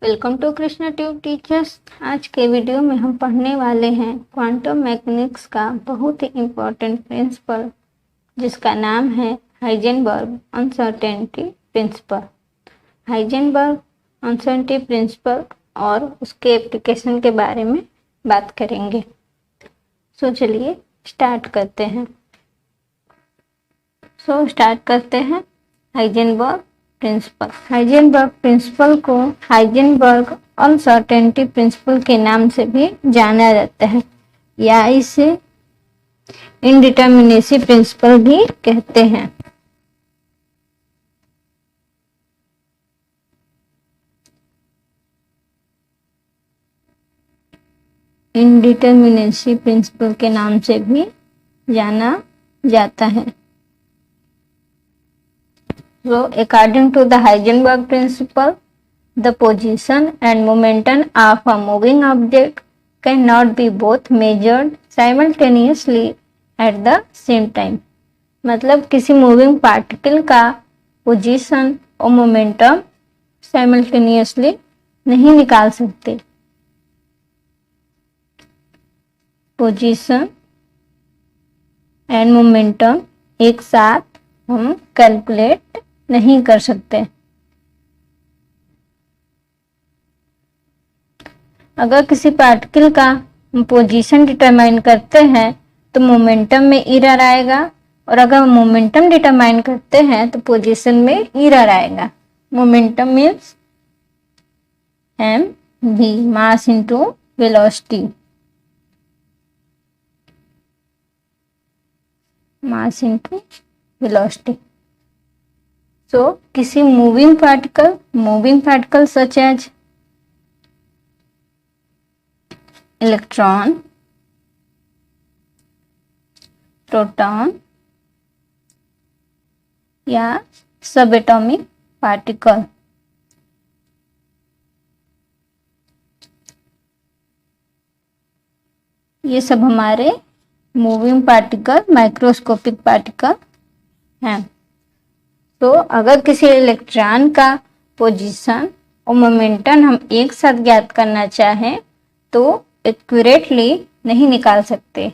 Welcome to Krishna tube teachers. आज के video में हम पढ़ने वाले हैं क्वांटम मैकेनिक्स का बहुत ही इम्पोर्टेंट प्रिंसिपल, जिसका नाम है Heisenberg uncertainty principal. Heisenberg uncertainty principal और उसके एप्लीकेशन के बारे में बात करेंगे। चलिए स्टार्ट करते हैं। स्टार्ट करते हैं हाइजेनबर्ग प्रिंसिपल। हाइजेनबर्ग प्रिंसिपल को हाइजेनबर्ग अनसर्टेनिटी प्रिंसिपल के नाम से भी जाना जाता है या इसे इनडिटर्मिनेसी प्रिंसिपल भी कहते हैं। इनडिटर्मिनेसी प्रिंसिपल के नाम से भी जाना जाता है। So, according to the Heisenberg principle, the position and momentum of a moving object cannot be both measured simultaneously at the same time। मतलब किसी मूविंग पार्टिकल का पोजीशन और मोमेंटम साइमल्टेनियसली नहीं निकाल सकते। पोजीशन एंड मोमेंटम एक साथ हम कैलकुलेट नहीं कर सकते। अगर किसी पार्टिकल का पोजीशन डिटरमाइन करते हैं तो मोमेंटम में एरर आएगा, और अगर मोमेंटम डिटरमाइन करते हैं तो पोजीशन में एरर आएगा। Momentum means M V, mass into velocity. Mass into velocity. So, किसी moving particle such as electron, proton या सब एटॉमिक पार्टिकल, ये सब हमारे मूविंग पार्टिकल, माइक्रोस्कोपिक पार्टिकल हैं। तो अगर किसी इलेक्ट्रॉन का पोजीशन और मोमेंटम हम एक साथ ज्ञात करना चाहें तो एक्यूरेटली नहीं निकाल सकते।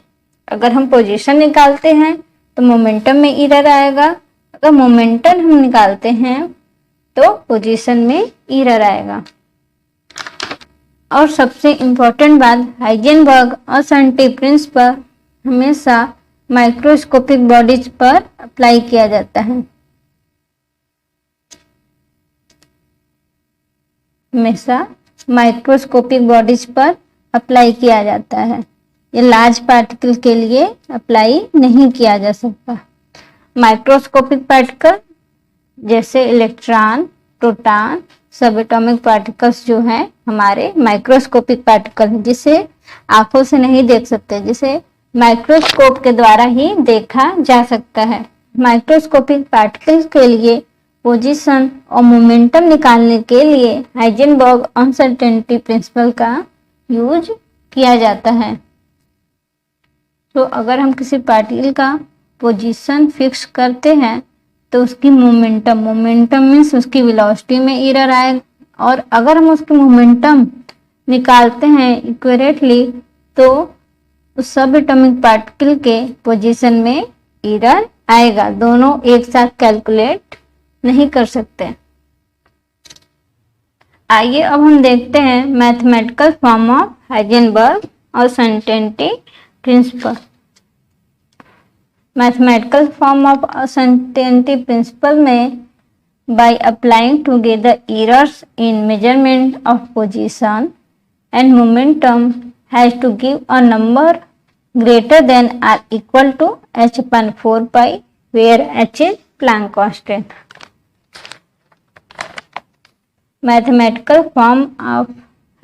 अगर हम पोजीशन निकालते हैं तो मोमेंटम में एरर आएगा, अगर मोमेंटम हम निकालते हैं तो पोजीशन में एरर आएगा। और सबसे इम्पोर्टेंट बात, हाइजेनबर्ग अनसर्टेनिटी प्रिंसिपल हमेशा माइक्रोस्कोपिक बॉडीज पर अप्लाई किया जाता है। हमेशा माइक्रोस्कोपिक बॉडीज पर अप्लाई किया जाता है। ये लार्ज पार्टिकल के लिए अप्लाई नहीं किया जा सकता। माइक्रोस्कोपिक पार्टिकल जैसे इलेक्ट्रॉन, प्रोटॉन, सब एटॉमिक पार्टिकल्स जो हैं हमारे माइक्रोस्कोपिक पार्टिकल हैं, जिसे आंखों से नहीं देख सकते, जिसे माइक्रोस्कोप के द्वारा ही देखा जा सकता है। माइक्रोस्कोपिक पार्टिकल्स के लिए पोजीशन और मोमेंटम निकालने के लिए हाइजेनबर्ग अनसर्टेनिटी प्रिंसिपल का यूज किया जाता है। तो अगर हम किसी पार्टिकल का पोजीशन फिक्स करते हैं तो उसकी मोमेंटम मीन्स उसकी वेलोसिटी में एरर आएगा, और अगर हम उसकी मोमेंटम निकालते हैं एक्यूरेटली तो उस सब एटॉमिक पार्टिकल के पोजीशन में एरर आएगा। दोनों एक साथ कैलकुलेट नहीं कर सकते। आइए अब हम देखते हैं mathematical form of Heisenberg uncertainty principle. Mathematical form of uncertainty principle में by applying together errors in measurement of position and momentum has to give a number greater than or equal to h/4 pi, where h is Planck constant। Mathematical form of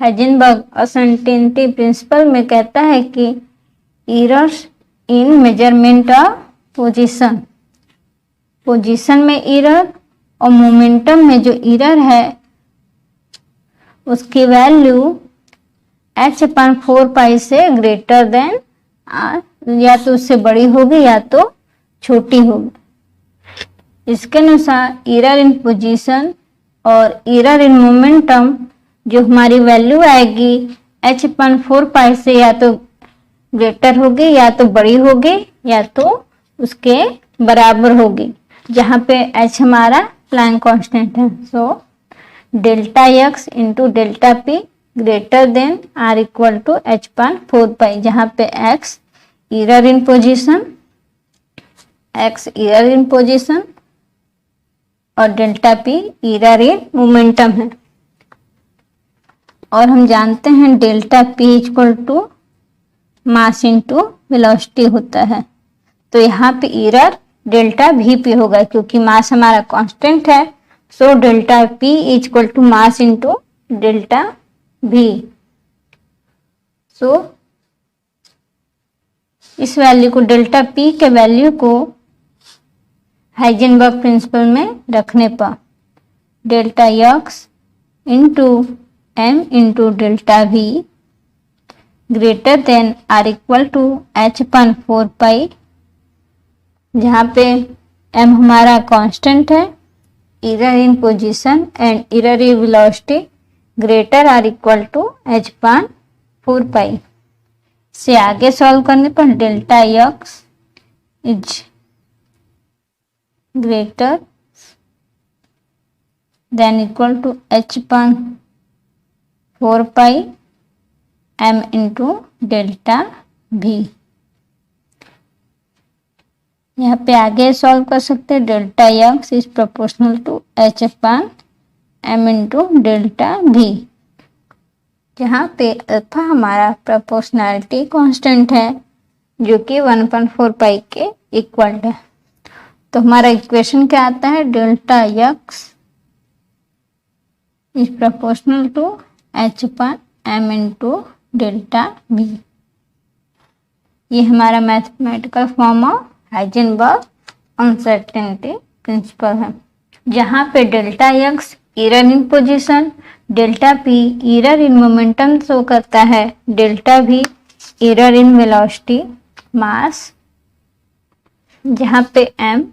Heisenberg uncertainty principle में कहता है कि errors in measurement of position में error और momentum में जो error है उसकी वैल्यू h/4 pi से ग्रेटर देन आर, या तो उससे बड़ी होगी या तो छोटी होगी। इसके अनुसार एरर इन पोजीशन और एरर इन मोमेंटम जो हमारी वैल्यू आएगी h/4 से या तो ग्रेटर होगी या तो बड़ी होगी या तो उसके बराबर होगी, जहाँ पे h हमारा प्लैंक कांस्टेंट है। So delta x into delta p greater than or equal to h/4, जहाँ पे x एरर इन पोजीशन और delta p error in momentum है। और हम जानते हैं delta p equal to mass into velocity होता है, तो यहाँ पे एरर डेल्टा v होगा क्योंकि मास हमारा कांस्टेंट है। So delta p equal to mass into delta v। So इस वैल्यू को डेल्टा p के वैल्यू को हाइजेनबर्ग प्रिंसिपल में रखने पर delta x into m into delta v greater than or equal to h/4, जहाँ पे m हमारा कांस्टेंट है, error in position and error in velocity greater or equal to h/4। से आगे सॉल्व करने पर delta x is greater than equal to h/4 m into delta v। यहाँ पे आगे सॉल्व कर सकते हैं। Delta x is proportional to h/m into delta v, जहाँ पे अल्फा हमारा प्रोपोर्शनैलिटी कांस्टेंट है जो कि 1/4 के इक्वल है। तो हमारा इक्वेशन क्या आता है, delta x is proportional to h/m into delta v। ये हमारा mathematical form of Heisenberg uncertainty principle है, जहाँ पे delta x error in position, delta p error in momentum show करता है, delta v error in velocity, mass जहाँ पे m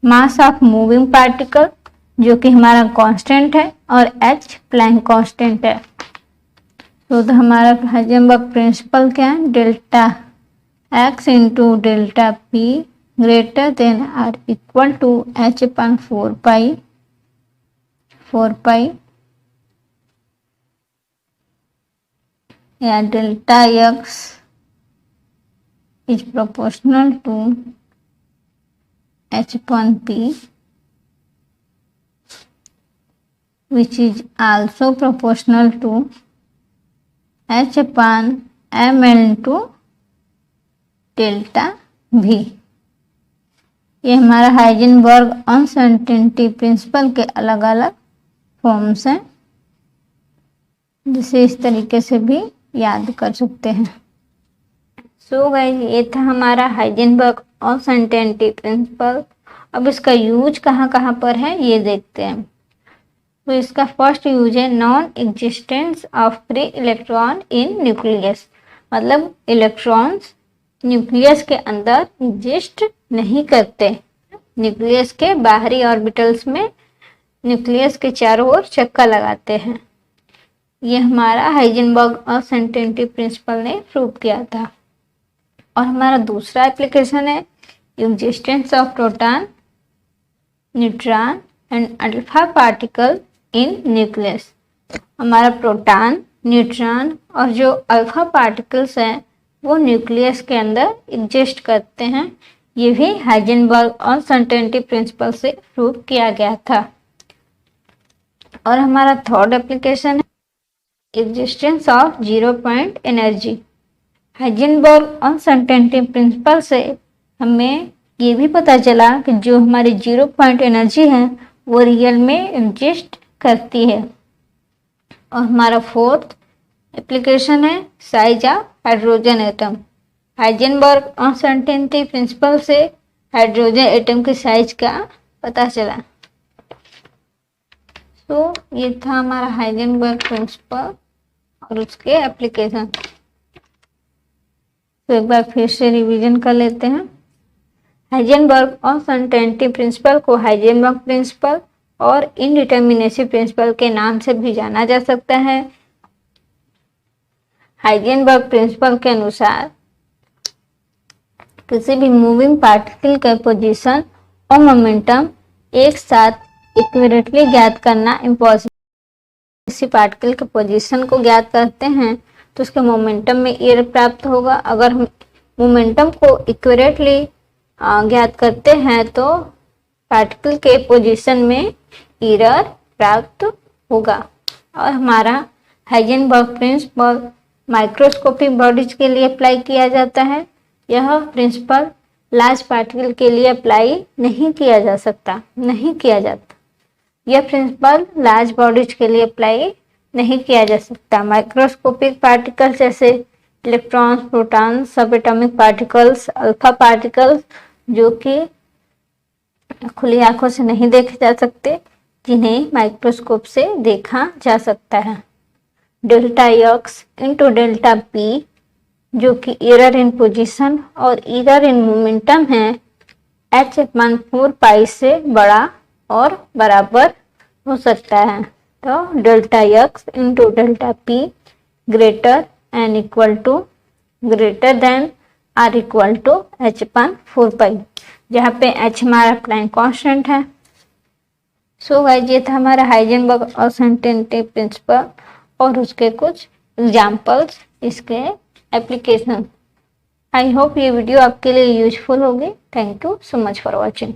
mass of moving particle जो कि हमारा कांस्टेंट है और h प्लैंक कांस्टेंट है। तो हमारा हाइजेनबर्ग प्रिंसिपल क्या है, delta x into delta p greater than or equal to h/4 या delta x is proportional to h/p which is also proportional to h/m into delta v। ये हमारा Heisenberg uncertainty principal के अलग अलग forms हैं, जिसे इस तरीके से भी याद कर सकते हैं। सो गाइस, ये था हमारा हाइजेनबर्ग अनसर्टेनिटी प्रिंसिपल। अब इसका यूज कहाँ कहाँ पर है ये देखते हैं। तो इसका फर्स्ट यूज है non existence of free electron in nucleus, मतलब इलेक्ट्रॉन्स न्यूक्लियस के अंदर एग्जिस्ट नहीं करते, न्यूक्लियस के बाहरी ऑर्बिटल्स में न्यूक्लियस के चारों ओर चक्कर लगाते हैं। ये हमारा हाइजेनबर्ग अनसर्टेनिटी प्रिंसिपल ने प्रूव किया था। और हमारा दूसरा एप्लीकेशन है existence of proton, neutron and alpha particle in nucleus. हमारा प्रोटॉन, न्यूट्रॉन और जो अल्फा पार्टिकल्स हैं वो न्यूक्लियस के अंदर एग्जिस्ट करते हैं। ये भी हाइजेनबर्ग अनसर्टेनिटी प्रिंसिपल से प्रूव किया गया था। और हमारा थर्ड एप्लीकेशन है existence of zero point energy. Heisenberg uncertainty principal से हमें ये भी पता चला कि जो हमारी जीरो पॉइंट एनर्जी है वो रियल में एग्जिस्ट करती है। और हमारा फोर्थ एप्लीकेशन है size of hydrogen atom. Heisenberg uncertainty principal से हाइड्रोजन एटम के साइज का पता चला। तो ये था हमारा हाइजेनबर्ग प्रिंसिपल और उसके एप्लीकेशन। तो एक बार फिर से रिवीजन कर लेते हैं। हाइजेनबर्ग अनसर्टेनिटी प्रिंसिपल को हाइजेनबर्ग प्रिंसिपल, और इनडिटर्मिनेसी प्रिंसिपल के नाम से भी जाना जा सकता है। हाइजेनबर्ग प्रिंसिपल के अनुसार किसी भी मूविंग पार्टिकल के पोजीशन और मोमेंटम एक साथ एक्यूरेटली ज्ञात करना इम्पॉसिबल। किसी पार्टिकल के पोजीशन को ज्ञात करते हैं तो उसके मोमेंटम में एरर प्राप्त होगा। अगर हम मोमेंटम को एक्यूरेटली ज्ञात करते हैं तो पार्टिकल के पोजीशन में एरर प्राप्त होगा। और हमारा हाइजेनबर्ग प्रिंसिपल माइक्रोस्कोपिक बॉडीज के लिए अप्लाई किया जाता है। यह प्रिंसिपल लार्ज पार्टिकल के लिए अप्लाई नहीं किया जाता। यह प्रिंसिपल लार्ज बॉडीज के लिए अप्लाई नहीं किया जा सकता। माइक्रोस्कोपिक पार्टिकल्स जैसे इलेक्ट्रॉन्स, प्रोटॉन्स, सब एटॉमिक पार्टिकल्स, अल्फा पार्टिकल्स जो कि खुली आंखों से नहीं देखे जा सकते, जिन्हें माइक्रोस्कोप से देखा जा सकता है। Delta X into delta P जो कि एरर इन पोजीशन और एरर इन मोमेंटम है, h/4 से बड़ा और बराबर हो सकता है। तो delta X into delta P greater than or equal to h/4, जहाँ पे h हमारा प्लैंक कांस्टेंट है। सो गाइस, ये था हमारा हाइजेनबर्ग अनसर्टेनिटी प्रिंसिपल और उसके कुछ एग्जाम्पल्स, इसके एप्लीकेशन। आई होप ये वीडियो आपके लिए यूजफुल होगी। Thank you so much for watching.